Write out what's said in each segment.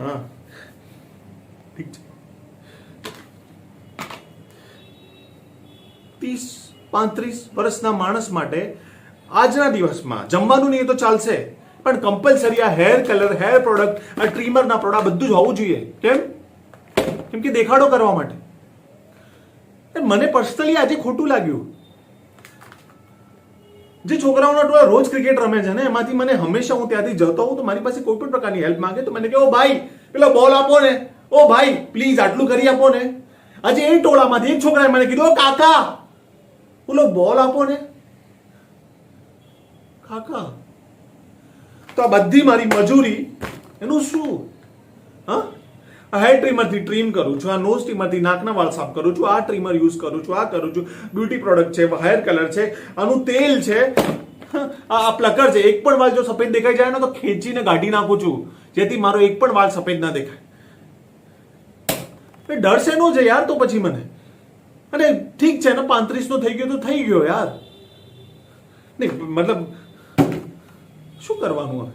હા ઠીક છે 30-35 વર્ષના માણસ માટે આજના દિવસમાં જમવાનું નહીં તો ચાલશે, પણ કમ્પલસરી આ હેર કલર, હેર પ્રોડક્ટ, આ ટ્રીમરના પ્રોડક્ટ બધું જ હોવું જોઈએ. કેમ કે દેખાડો કરવા માટે. મને પર્સનલી આજે ખોટું લાગ્યું. જે છોકરાઓના ટોળા રોજ ક્રિકેટ રમે છે ને, એમાંથી મને હંમેશા હું ત્યાંથી જતો હોઉં તો મારી પાસે કોઈ પણ પ્રકારની હેલ્પ માંગે તો મને કહે, ઓ ભાઈ પેલો બોલ આપો ને, ઓ ભાઈ પ્લીઝ આટલું કરી આપો ને. આજે એ ટોળામાંથી એક છોકરાએ મને કીધું, ઓ કાકા બોલો બોલ આપો ને. કાકા તો આ બધી મારી મજૂરી એનું શું? હા, આ હેર ટ્રીમરથી ટ્રીમ કરું છું, આ નોઝ ટ્રીમરથી નાકના વાળ સાફ કરું છું, આ ટ્રીમર યુઝ કરું છું, આ કરું છું, બ્યુટી પ્રોડક્ટ છે, હેર કલર છે, આનું તેલ છે, આ પ્લકર છે. એક પણ વાળ જો સફેદ દેખાઈ જાય ને તો ખેંચીને કાઢી નાખું છું, જેથી મારો એક પણ વાળ સફેદ ના દેખાય. ડર છે નો છે યાર. તો પછી મને અને ઠીક છે ને 35 નો થઈ ગયો તો થઈ ગયો યાર. નહીં મતલબ શું કરવાનું હવે?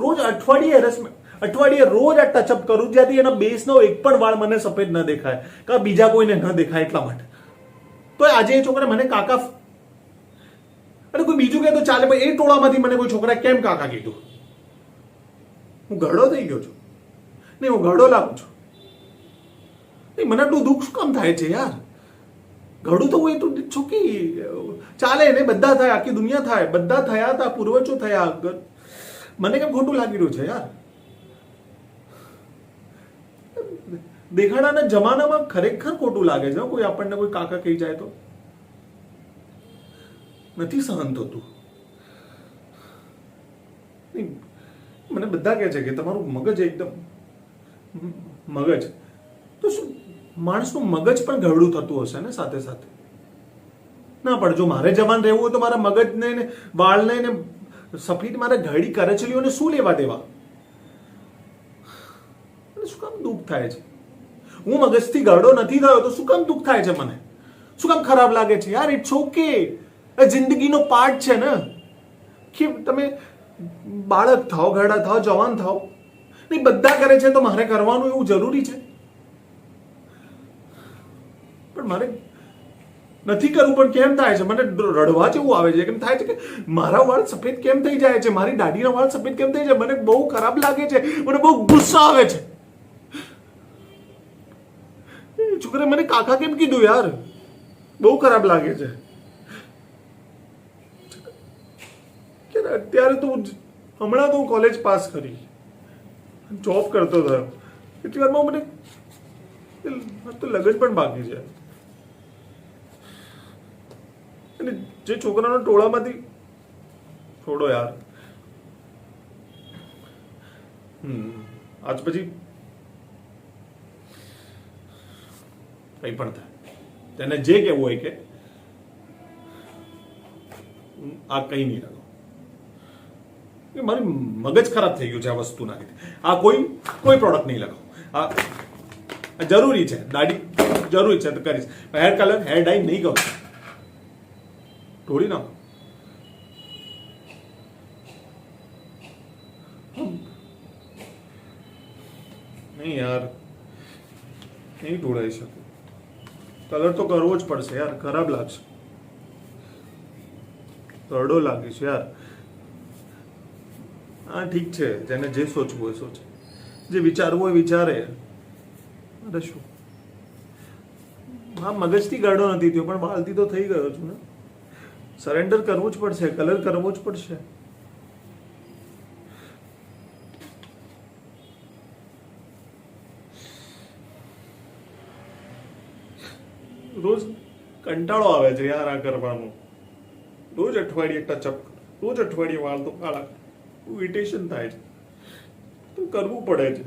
રોજ અઠવાડિયે રોજ આ ટચઅપ કરું જ્યાંથી એના બેસનો એક પણ વાળ મને સફેદ ન દેખાય કે બીજા કોઈને ન દેખાય એટલા માટે. તો આજે એ છોકરા મને કાકા, અને કોઈ બીજું કહે તો ચાલે, પણ એ ટોળામાંથી મને કોઈ છોકરા કેમ કાકા કીધું? હું ઘરડો થઈ ગયો છું? નહીં, હું ઘરડો લાગુ છું. નહીં, મને આટલું દુઃખ શું કામ થાય છે યાર? ઘડું તો હોય તો છોકી ચાલે ને, બધા થાય, આખી દુનિયા થાય, બધા થયા હતા, પૂર્વજો થયા. મને કેમ ખોટું લાગી રહ્યું છે યાર? દેખાડાના જમાનામાં ખરેખર ખોટું લાગે છે. કોઈ આપણને કોઈ કાકા કહી જાય તો નથી સહન થતું. મને બધા કહે છે કે તમારું મગજ એકદમ મગજ, તો શું માણસનું મગજ પણ ગરડું થતું હશે ને સાથે સાથે? ના, પણ જો મારે જવાન રહેવું હોય તો મારા મગજને ને વાળને ને સફેદ મારા ઘડી કરચલીઓને શું લેવા દેવા? શું કામ દુઃખ થાય છે? હું મગજથી ગરડો નથી થયો તો શું કામ દુઃખ થાય છે મને? શું કામ ખરાબ લાગે છે યાર? ઇટ્સ ઓકે, જિંદગીનો પાર્ટ છે ને. કે તમે બાળક થાઓ, ઘરડા થાઓ, જવાન થાઓ, નહીં બધા કરે છે તો મારે કરવાનું એવું જરૂરી છે? પણ મારે નથી કરવું પણ કેમ થાય છે? મને રડવા જેવું આવે છે. કેમ થાય છે કે મારા વાળ સફેદ કેમ થઈ જાય છે, મારી દાઢીના વાળ સફેદ કેમ થઈ જાય? મને બહુ ખરાબ લાગે છે, મને બહુ ગુસ્સો આવે છે. છોકરે મને કાકા કેમ કીધું યાર? બહુ ખરાબ લાગે છે. અત્યારે તો હમણાં તો હું કોલેજ પાસ કરી, જોબ કરતો થયો, એટલી વારમાં મને તો લગન પણ બાકી છે. અને જે છોકરાના ટોળામાંથી છોડો યાર, આજ પછી કઈ પણ થાય, તેને જે કહેવું હોય કે આ કઈ નહીં લાગો. મારી મગજ ખરાબ થઈ ગયું છે આ વસ્તુના લીધે. આ કોઈ પ્રોડક્ટ નહીં લગાવો. આ જરૂરી છે, દાઢી જરૂરી છે તો કરીશ. હેર કલર, હેર ડાઈ નહીં કરું, ઢોળી નાખો. નહીં યાર, નહીં ઢોળાઈ શકું. કલર તો કરવો જ પડશે યાર, ખરાબ લાગશે, કરડો લાગીશ યાર. હા ઠીક છે, જેને જે સોચવું હોય સોચે, જે વિચારવું હોય વિચારે. અરે શું, હા મગજથી ગરડો નથી થયો પણ વાલથી તો થઈ ગયો છું ને. સરેન્ડર કરવું જ પડશે, કલર કરવો જ પડશે. રોજ કંટાળો આવે છે યાર આ કરવાનો. રોજ અઠવાડિયે ટચઅપ, રોજ અઠવાડિયે વાળ તો કાળા, ઇરિટેશન થાય છે તો કરવું પડે છે.